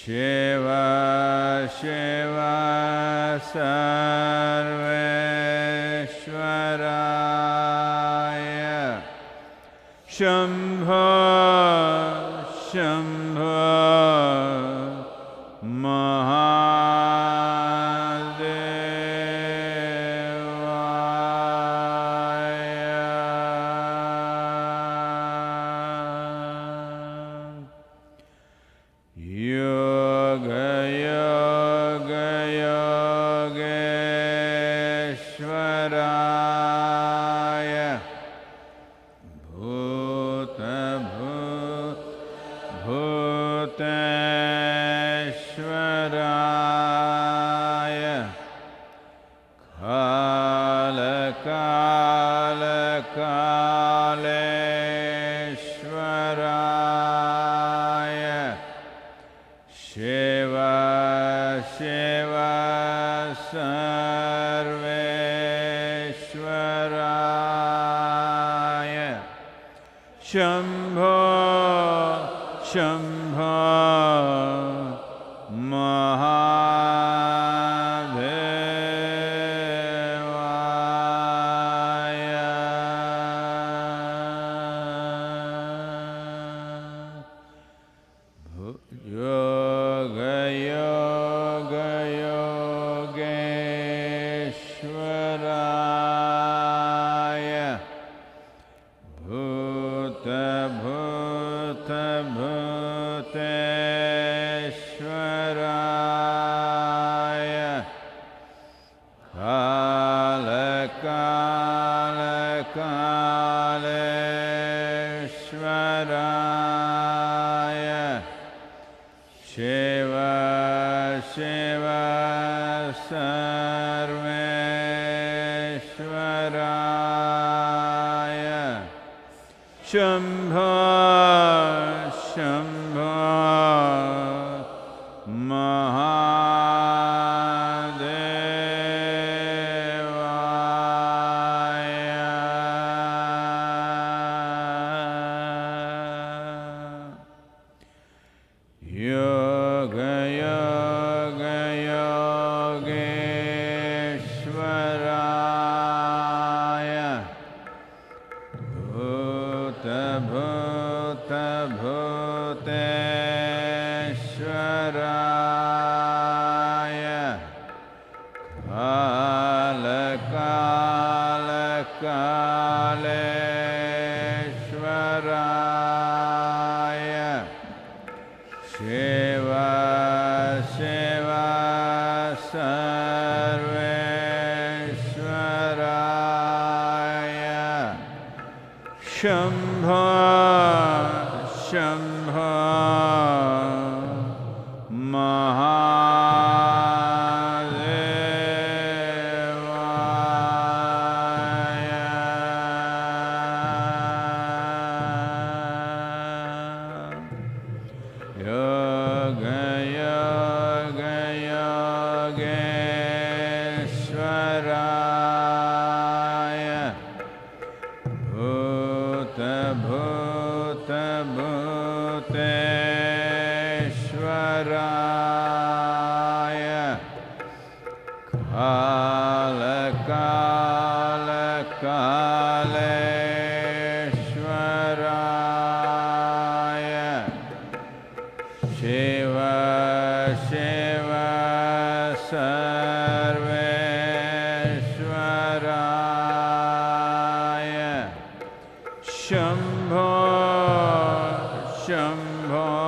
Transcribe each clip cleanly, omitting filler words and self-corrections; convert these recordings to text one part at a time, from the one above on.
Shiva Shiva Sarveshwaraya Shambha Shambha Shambho, Shambho,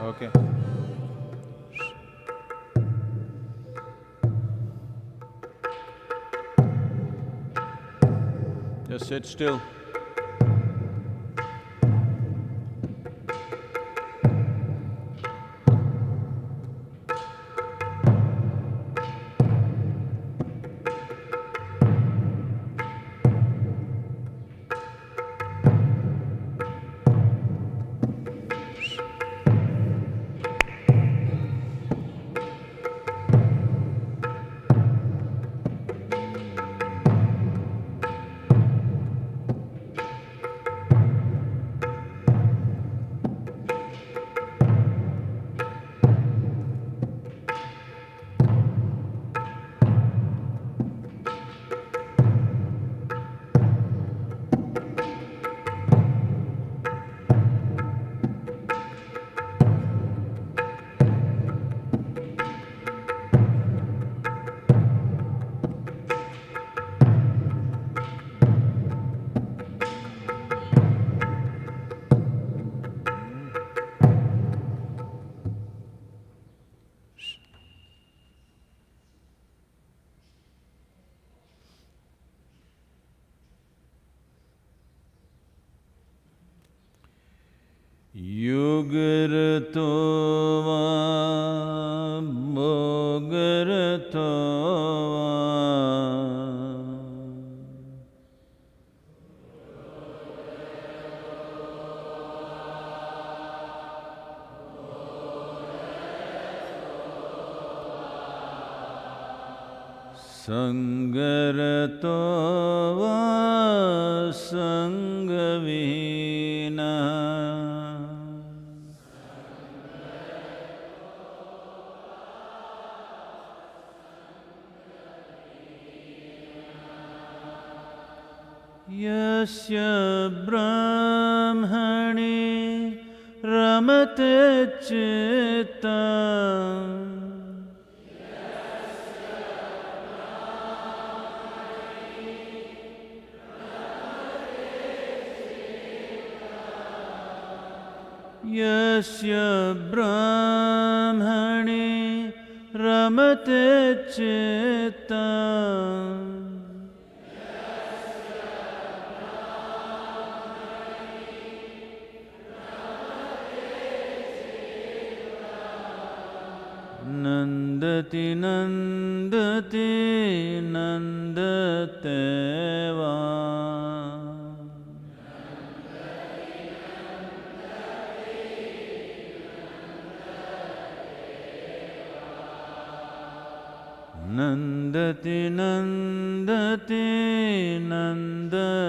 Okay. Just sit still. Yugurto va bogurto Sangarato va sangavina Yasya brahmani ramate chitta Yasya brahmani ramate chitta Nandati nandati nandateva Nandati nandati nandateva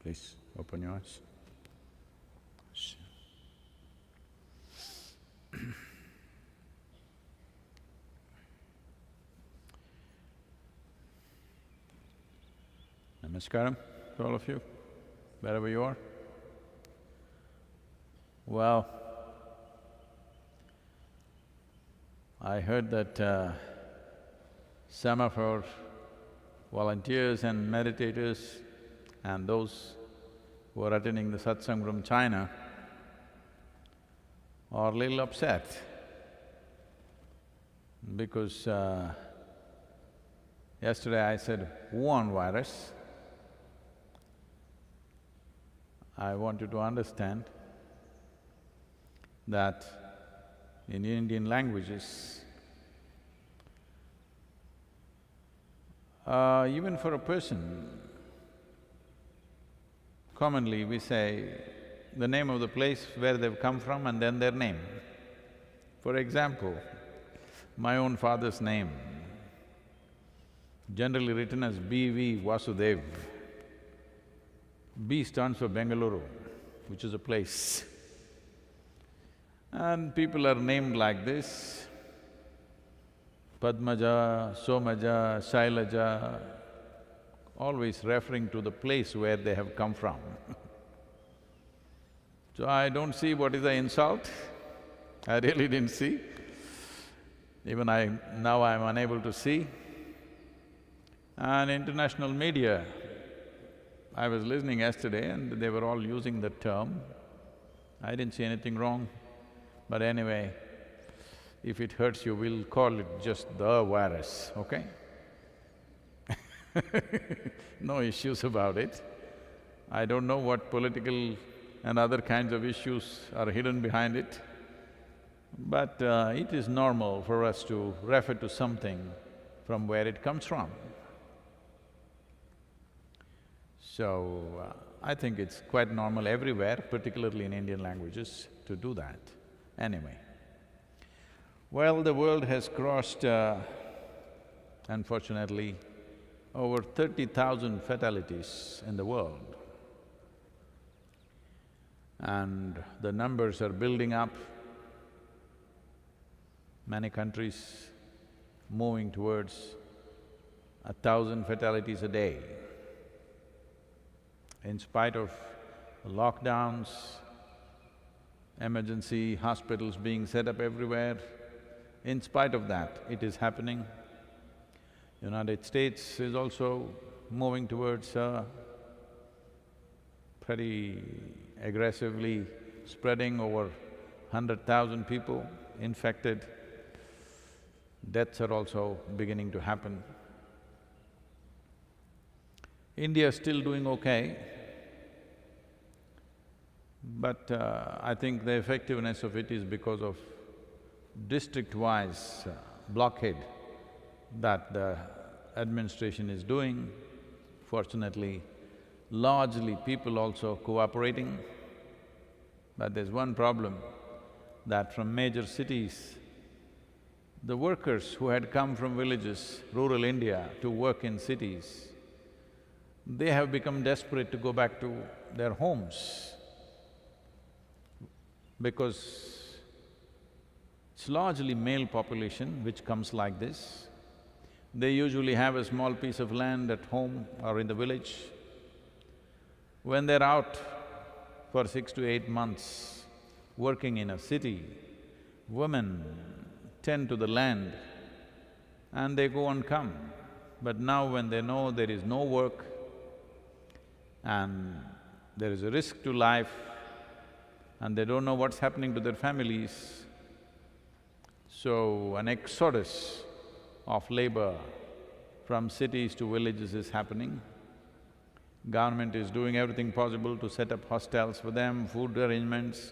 Please open your eyes. Namaskaram to all of you, wherever you are. Well, I heard that some of our volunteers and meditators and those who are attending the satsang from China are a little upset because yesterday I said Wuhan virus. I want you to understand that in Indian languages, even for a person, commonly we say the name of the place where they've come from and then their name. For example, my own father's name, generally written as B.V. Vasudev. B stands for Bengaluru, which is a place. And people are named like this, Padmaja, Somaja, Shailaja, always referring to the place where they have come from. So I don't see what is the insult. I really didn't see. Even now I'm unable to see. And international media, I was listening yesterday and they were all using the term. I didn't see anything wrong, but anyway, if it hurts you, we'll call it just the virus, okay? No issues about it. I don't know what political and other kinds of issues are hidden behind it, but it is normal for us to refer to something from where it comes from. So, I think it's quite normal everywhere, particularly in Indian languages, to do that. Anyway, well, the world has crossed, unfortunately, over 30,000 fatalities in the world. And the numbers are building up. Many countries moving towards 1,000 fatalities a day. In spite of lockdowns, emergency hospitals being set up everywhere, in spite of that, it is happening. United States is also moving towards pretty aggressively spreading over 100,000 people infected. Deaths are also beginning to happen. India is still doing okay, but I think the effectiveness of it is because of district-wise blockade that the administration is doing. Fortunately, largely people also cooperating. But there's one problem, that from major cities, the workers who had come from villages, rural India, to work in cities, they have become desperate to go back to their homes because it's largely male population which comes like this. They usually have a small piece of land at home or in the village. When they're out for 6 to 8 months working in a city, women tend to the land and they go and come. But now when they know there is no work and there is a risk to life and they don't know what's happening to their families, so an exodus of labor from cities to villages is happening. Government is doing everything possible to set up hostels for them, food arrangements,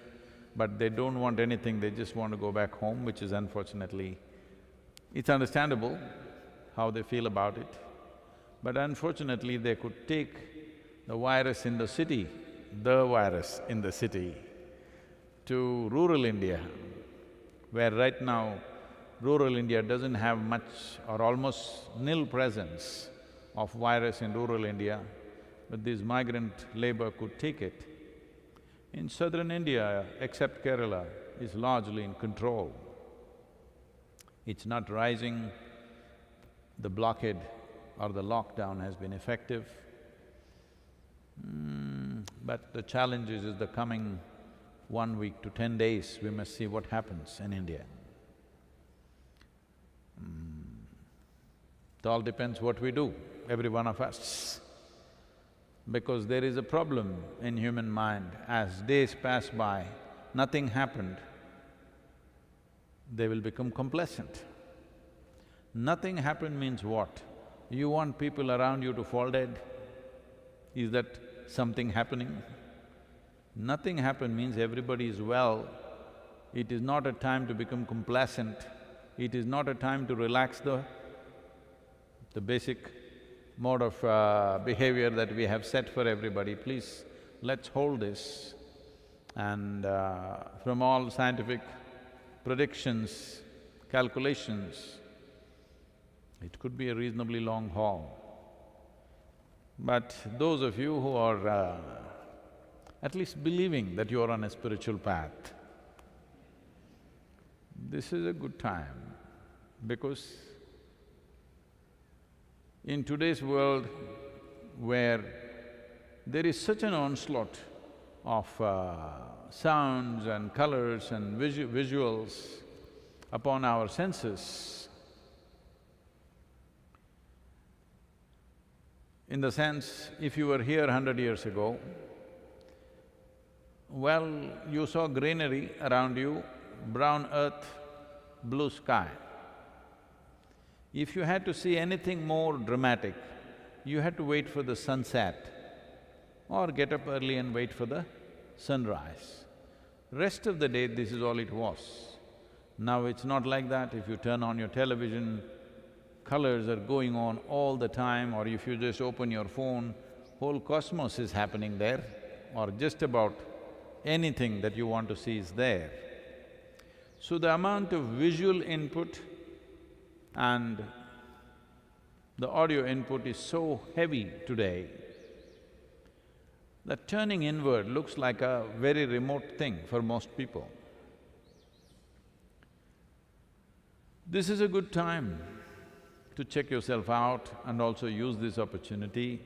but they don't want anything, they just want to go back home, which is unfortunately… It's understandable how they feel about it, but unfortunately they could take the virus in the city, to rural India, where right now rural India doesn't have much or almost nil presence of virus in rural India, but this migrant labor could take it. In southern India, except Kerala, is largely in control. It's not rising, the blockade or the lockdown has been effective. But the challenge is the coming 1 week to 10 days, we must see what happens in India. It all depends what we do, every one of us. Because there is a problem in human mind, as days pass by, nothing happened, they will become complacent. Nothing happened means what? You want people around you to fall dead? Is that something happening? Nothing happened means everybody is well. It is not a time to become complacent. It is not a time to relax the basic mode of behavior that we have set for everybody. Please, let's hold this. And from all scientific predictions, calculations, it could be a reasonably long haul. But those of you who are at least believing that you are on a spiritual path, this is a good time, because in today's world where there is such an onslaught of sounds and colors and visuals upon our senses. In the sense, if you were here 100 years ago, well, you saw greenery around you, brown earth, blue sky. If you had to see anything more dramatic, you had to wait for the sunset or get up early and wait for the sunrise. Rest of the day, this is all it was. Now it's not like that. If you turn on your television, colors are going on all the time, or if you just open your phone, whole cosmos is happening there, or just about anything that you want to see is there. So the amount of visual input and the audio input is so heavy today that turning inward looks like a very remote thing for most people. This is a good time to check yourself out and also use this opportunity.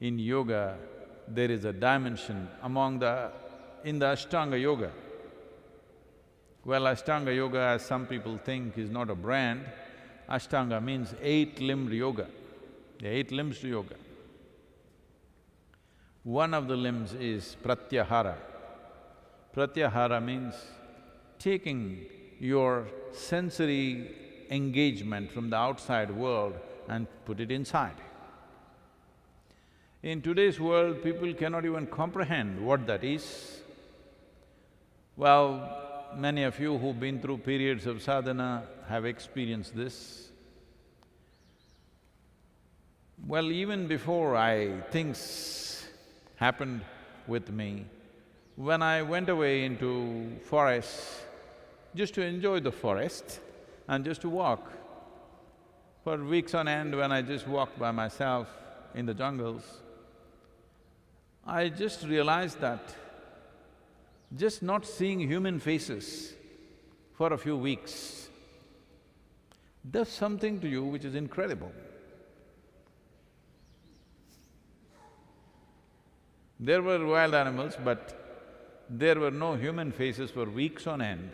In yoga, there is a dimension in the Ashtanga Yoga. Well, Ashtanga Yoga, as some people think, is not a brand. Ashtanga means eight-limbed yoga. There are 8 limbs to yoga. One of the limbs is pratyahara. Pratyahara means taking your sensory engagement from the outside world and put it inside. In today's world, people cannot even comprehend what that is. Well, many of you who've been through periods of sadhana have experienced this. Well, even before things happened with me, when I went away into forests just to enjoy the forest and just to walk, for weeks on end when I just walked by myself in the jungles, I just realized that just not seeing human faces for a few weeks does something to you which is incredible. There were wild animals, but there were no human faces for weeks on end.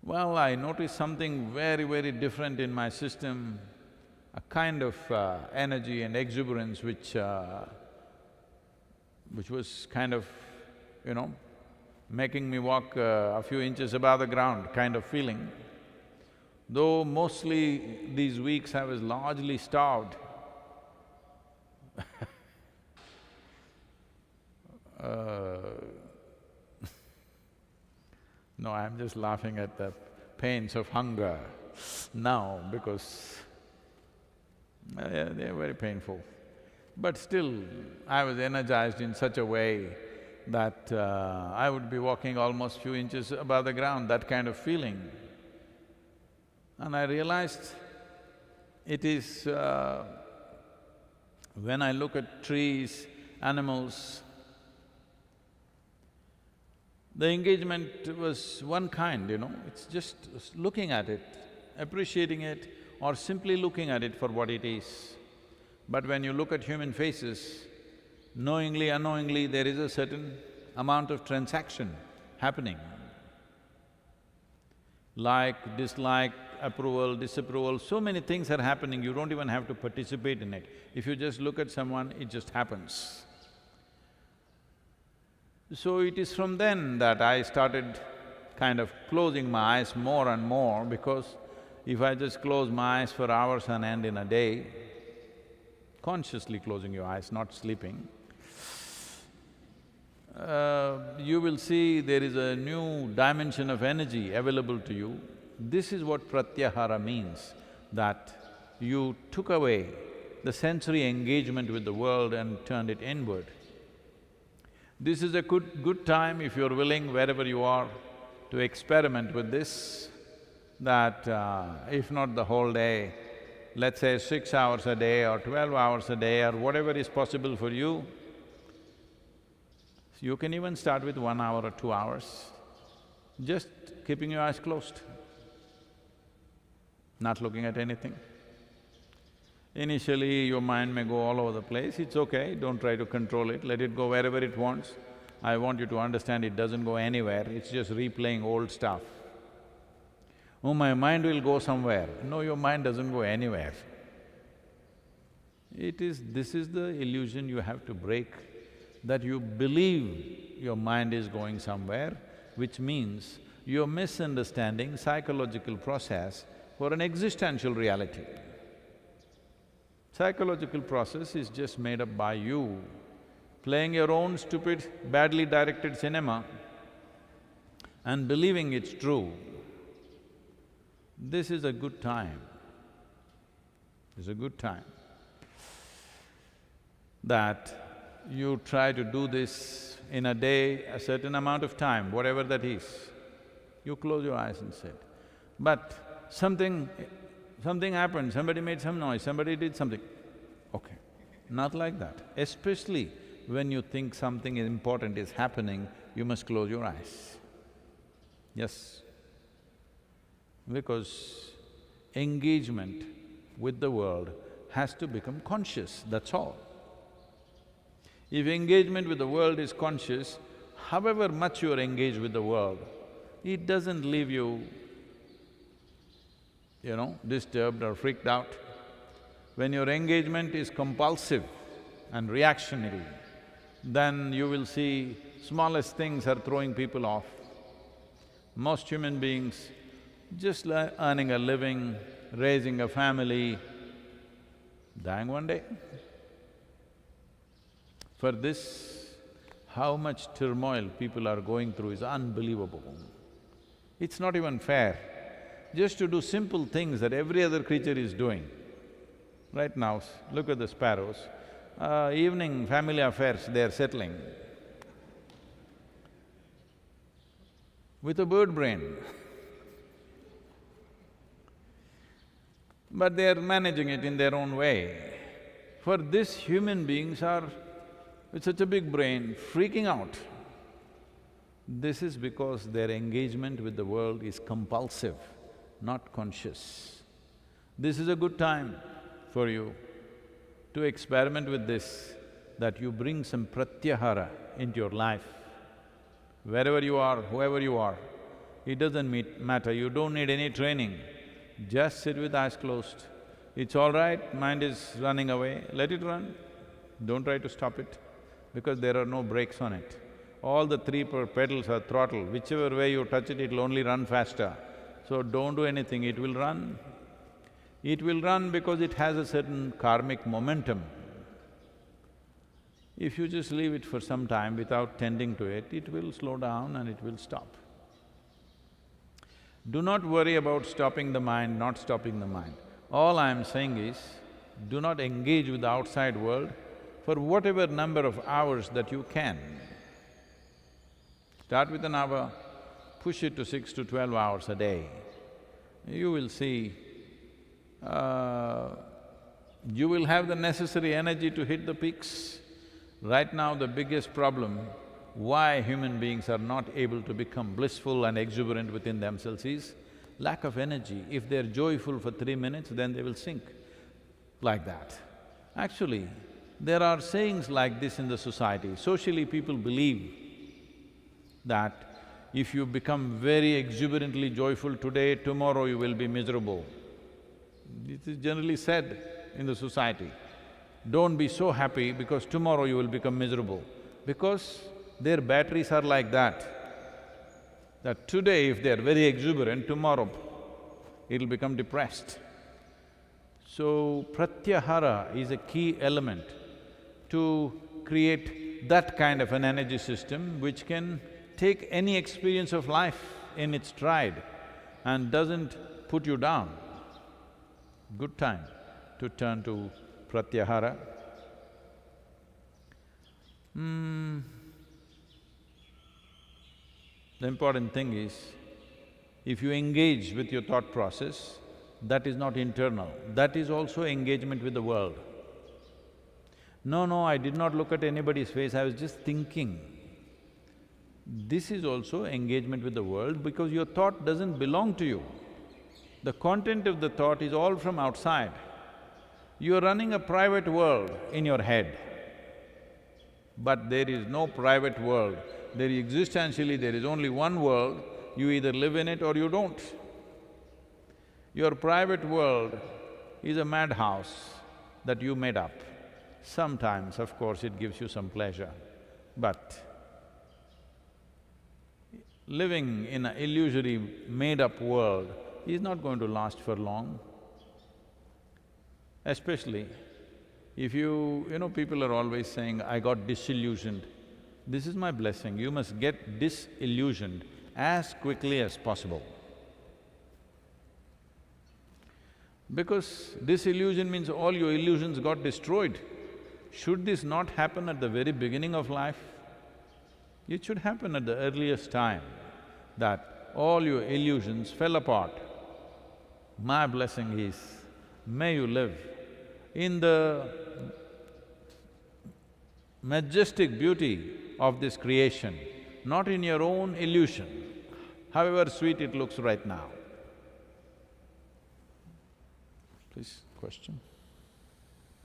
Well, I noticed something very, very different in my system, a kind of energy and exuberance which was kind of, making me walk a few inches above the ground kind of feeling. Though mostly these weeks I was largely starved. No, I'm just laughing at the pains of hunger now because they're very painful. But still, I was energized in such a way that I would be walking almost few inches above the ground, that kind of feeling. And I realized it is… when I look at trees, animals, the engagement was one kind, it's just looking at it, appreciating it, or simply looking at it for what it is. But when you look at human faces, knowingly, unknowingly, there is a certain amount of transaction happening. Like, dislike, approval, disapproval, so many things are happening, you don't even have to participate in it. If you just look at someone, it just happens. So it is from then that I started kind of closing my eyes more and more, because if I just close my eyes for hours on end in a day, consciously closing your eyes, not sleeping, you will see there is a new dimension of energy available to you. This is what pratyahara means, that you took away the sensory engagement with the world and turned it inward. This is a good time, if you're willing, wherever you are, to experiment with this, that if not the whole day, let's say 6 hours a day or 12 hours a day or whatever is possible for you. You can even start with 1 hour or 2 hours, just keeping your eyes closed, not looking at anything. Initially, your mind may go all over the place, it's okay, don't try to control it, let it go wherever it wants. I want you to understand it doesn't go anywhere, it's just replaying old stuff. Oh, my mind will go somewhere. No, your mind doesn't go anywhere. This is the illusion you have to break, that you believe your mind is going somewhere, which means you're misunderstanding psychological process for an existential reality. Psychological process is just made up by you playing your own stupid, badly directed cinema and believing it's true. This is a good time. It's a good time that you try to do this in a day, a certain amount of time, whatever that is. You close your eyes and sit. But something happened, somebody made some noise, somebody did something. Okay, not like that. Especially when you think something important is happening, you must close your eyes. Yes. Because engagement with the world has to become conscious, that's all. If engagement with the world is conscious, however much you are engaged with the world, it doesn't leave you, disturbed or freaked out. When your engagement is compulsive and reactionary, then you will see smallest things are throwing people off. Most human beings just earning a living, raising a family, dying one day. For this, how much turmoil people are going through is unbelievable. It's not even fair. Just to do simple things that every other creature is doing. Right now, look at the sparrows. Evening family affairs they're settling with a bird brain. But they're managing it in their own way. For this, human beings are with such a big brain, freaking out. This is because their engagement with the world is compulsive, not conscious. This is a good time for you to experiment with this, that you bring some pratyahara into your life. Wherever you are, whoever you are, it doesn't matter, you don't need any training. Just sit with eyes closed. It's all right, mind is running away, let it run. Don't try to stop it, because there are no brakes on it. All the three pedals are throttle, whichever way you touch it, it'll only run faster. So don't do anything, it will run. It will run because it has a certain karmic momentum. If you just leave it for some time without tending to it, it will slow down and it will stop. Do not worry about stopping the mind, not stopping the mind. All I am saying is, do not engage with the outside world for whatever number of hours that you can. Start with an hour, push it to 6 to 12 hours a day. You will see, you will have the necessary energy to hit the peaks. Right now, the biggest problem why human beings are not able to become blissful and exuberant within themselves is lack of energy. If they're joyful for 3 minutes, then they will sink like that. Actually, there are sayings like this in the society. Socially, people believe that if you become very exuberantly joyful today, tomorrow you will be miserable. It is generally said in the society. Don't be so happy because tomorrow you will become miserable. Because their batteries are like that today if they're very exuberant, tomorrow it'll become depressed. So, pratyahara is a key element to create that kind of an energy system which can take any experience of life in its stride and doesn't put you down. Good time to turn to pratyahara. The important thing is, if you engage with your thought process, that is not internal, that is also engagement with the world. No, I did not look at anybody's face, I was just thinking. This is also engagement with the world because your thought doesn't belong to you. The content of the thought is all from outside. You're running a private world in your head, but there is no private world. Existentially, there is only one world, you either live in it or you don't. Your private world is a madhouse that you made up. Sometimes, of course, it gives you some pleasure, but living in an illusory, made-up world is not going to last for long. Especially if you know, people are always saying, I got disillusioned. This is my blessing, you must get disillusioned as quickly as possible. Because disillusion means all your illusions got destroyed. Should this not happen at the very beginning of life? It should happen at the earliest time, that all your illusions fell apart. My blessing is, may you live in the majestic beauty of this creation, not in your own illusion, however sweet it looks right now. Please, question.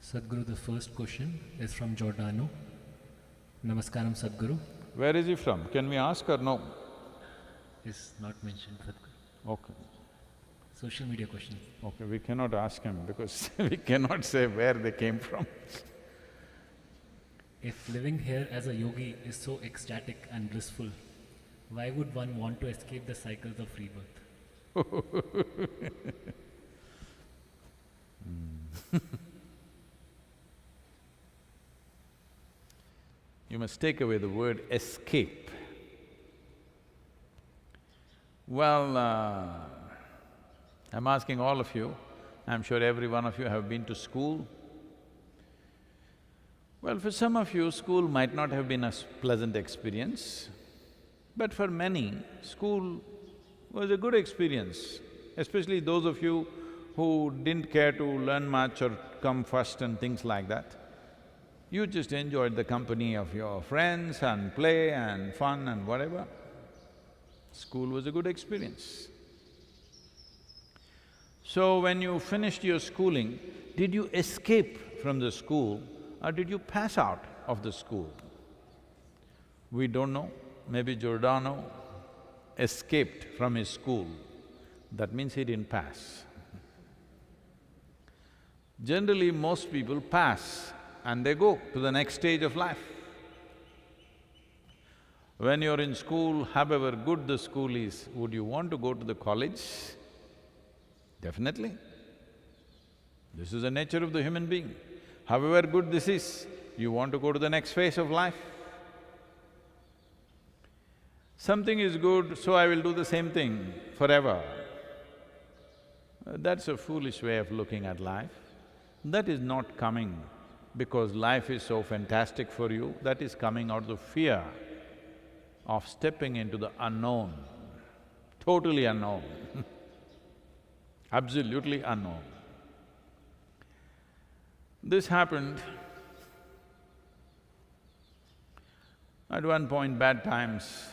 Sadhguru, the first question is from Giordano. Namaskaram, Sadhguru. Where is he from? Can we ask or no? Is not mentioned, Sadhguru. Okay. Social media question. Okay, we cannot ask him because we cannot say where they came from. If living here as a yogi is so ecstatic and blissful, why would one want to escape the cycles of rebirth? You must take away the word escape. Well, I'm asking all of you, I'm sure every one of you have been to school. Well, for some of you, school might not have been a pleasant experience, but for many, school was a good experience, especially those of you who didn't care to learn much or come first and things like that. You just enjoyed the company of your friends and play and fun and whatever. School was a good experience. So when you finished your schooling, did you escape from the school or did you pass out of the school? We don't know. Maybe Giordano escaped from his school. That means he didn't pass. Generally, most people pass and they go to the next stage of life. When you're in school, however good the school is, would you want to go to the college? Definitely. This is the nature of the human being. However good this is, you want to go to the next phase of life. Something is good, so I will do the same thing forever. That's a foolish way of looking at life. That is not coming because life is so fantastic for you, that is coming out of the fear of stepping into the unknown, totally unknown, absolutely unknown. This happened. At one point, bad times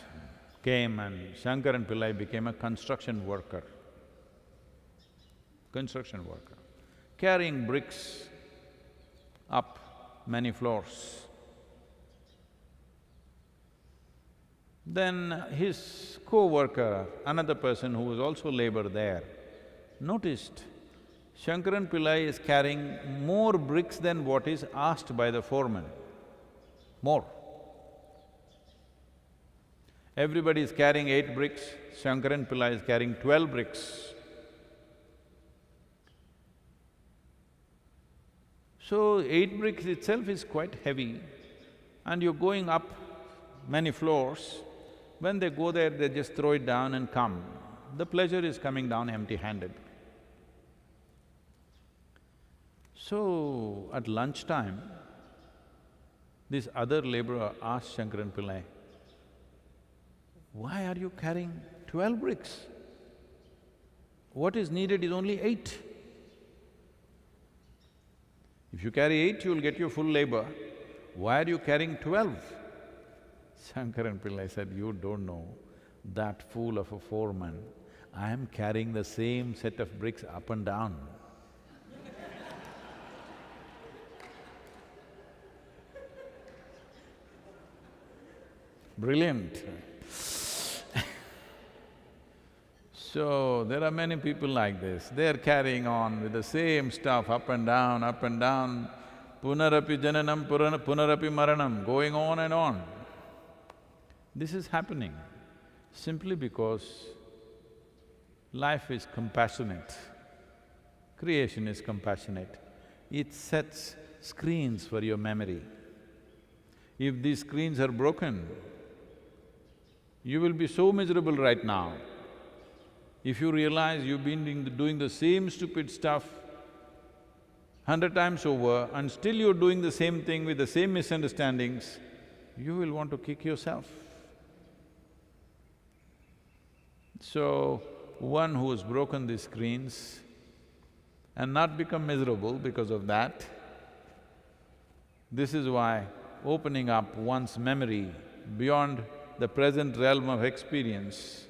came and Shankaran Pillai became a construction worker, carrying bricks up many floors. Then his co-worker, another person who was also labor there, noticed Shankaran Pillai is carrying more bricks than what is asked by the foreman, more. Everybody is carrying 8 bricks, Shankaran Pillai is carrying 12 bricks. So, 8 bricks itself is quite heavy and you're going up many floors. When they go there, they just throw it down and come. The pleasure is coming down empty-handed. So, at lunchtime, this other laborer asked Shankaran Pillai, why are you carrying 12 bricks? What is needed is only 8. If you carry 8, you'll get your full labor. Why are you carrying 12? Shankaran Pillai said, you don't know, that fool of a foreman, I am carrying the same set of bricks up and down. Brilliant. So, there are many people like this, they're carrying on with the same stuff up and down, punarapi jananam, punarapi maranam, going on and on. This is happening simply because life is compassionate, creation is compassionate. It sets screens for your memory. If these screens are broken, you will be so miserable right now. If you realize you've been doing the same stupid stuff 100 times over and still you're doing the same thing with the same misunderstandings, you will want to kick yourself. So, one who has broken these screens and not become miserable because of that, this is why opening up one's memory beyond the present realm of experience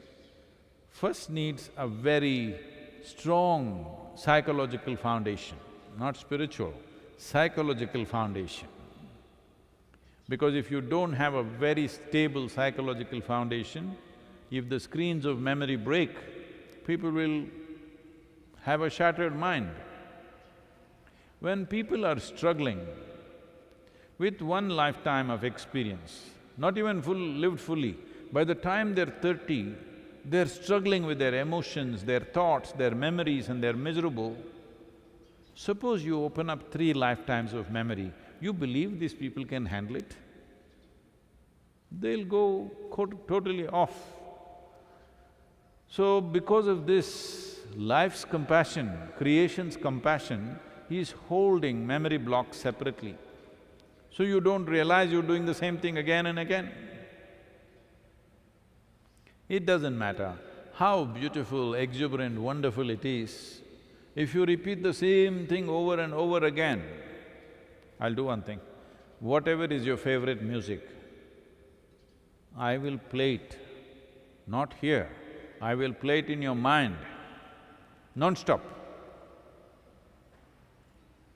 first needs a very strong psychological foundation, not spiritual, psychological foundation. Because if you don't have a very stable psychological foundation, if the screens of memory break, people will have a shattered mind. When people are struggling with one lifetime of experience, not even lived fully, by the time they're 30, they're struggling with their emotions, their thoughts, their memories and they're miserable. Suppose you open up 3 lifetimes of memory, you believe these people can handle it? They'll go totally off. So, because of this, life's compassion, creation's compassion is holding memory blocks separately. So you don't realize you're doing the same thing again and again. It doesn't matter how beautiful, exuberant, wonderful it is, if you repeat the same thing over and over again. I'll do one thing, whatever is your favorite music, I will play it, not here, I will play it in your mind, non-stop,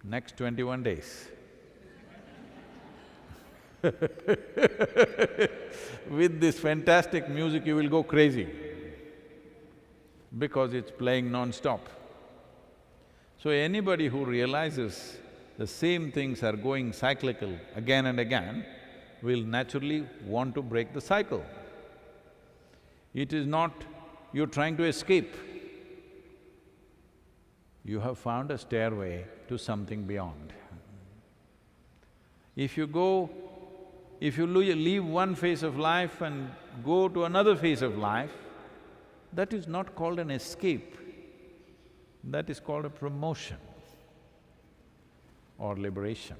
next 21 days. With this fantastic music, you will go crazy because it's playing non-stop. So anybody who realizes the same things are going cyclical again and again will naturally want to break the cycle. It is not you're trying to escape. You have found a stairway to something beyond. If you leave one phase of life and go to another phase of life, that is not called an escape, that is called a promotion or liberation.